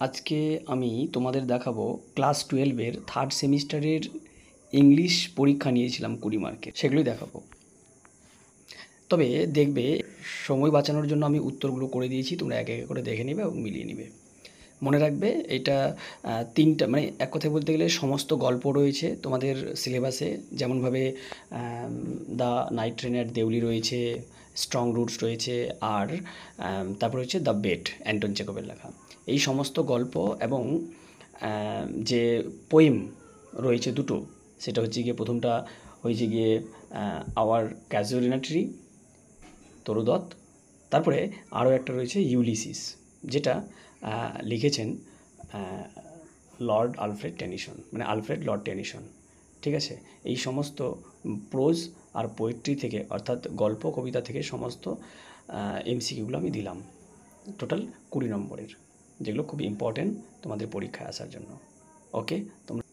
আজকে আমি তোমাদের দেখাবো ক্লাস 12-এর থার্ড সেমিস্টারের ইংলিশ পরীক্ষা নিয়েছিলাম 20 মার্কের, সেগুলোই দেখাবো। তবে দেখবে সময় বাঁচানোর জন্য আমি উত্তরগুলো করে দিয়েছি, তোমরা একে একে করে দেখে নেবে এবং মিলিয়ে নেবে। মনে রাখবে এটা তিনটা, মানে এক কথায় বলতে গেলে সমস্ত গল্প রয়েছে তোমাদের সিলেবাসে, যেমনভাবে দ্য নাইট ট্রেনের দেউলি রয়েছে, স্ট্রং রুটস রয়েছে, আর তারপর হচ্ছে দ্য বেট, অ্যান্টন চেকবের লেখা। এই সমস্ত গল্প এবং যে পোয়েম রয়েছে দুটো, সেটা হচ্ছে গিয়ে প্রথমটা হয়েছে গিয়ে আওয়ার ক্যাজুয়ালিনা ট্রি, তরুদত্ত। তারপরে আরও একটা রয়েছে ইউলিসিস, যেটা লিখেছেন লর্ড আলফ্রেড টেনিসন, মানে আলফ্রেড লর্ড টেনিসন। ঠিক আছে, এই সমস্ত প্রোজ আর পোয়েট্রি থেকে, অর্থাৎ গল্প কবিতা থেকে সমস্ত এমসিকিউগুলো আমি দিলাম, টোটাল 20 নম্বরের, যেগুলো খুব ইম্পর্টেন্ট তোমাদের পরীক্ষায় আসার জন্য। ওকে, তোমরা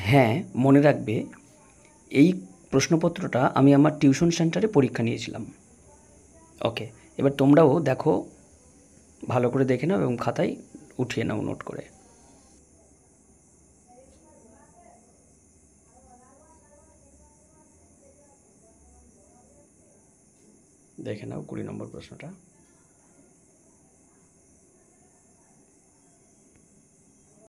হ্যাঁ মনে রাখবে, এই প্রশ্নপত্রটা আমি আমার টিউশন সেন্টারে পরীক্ষা নিয়েছিলাম। ওকে, এবার তোমরাও দেখো, ভালো করে দেখে নাও এবং খাতায় উঠিয়ে নাও নোট করে। দেখে নাও 20 নম্বর প্রশ্নটা।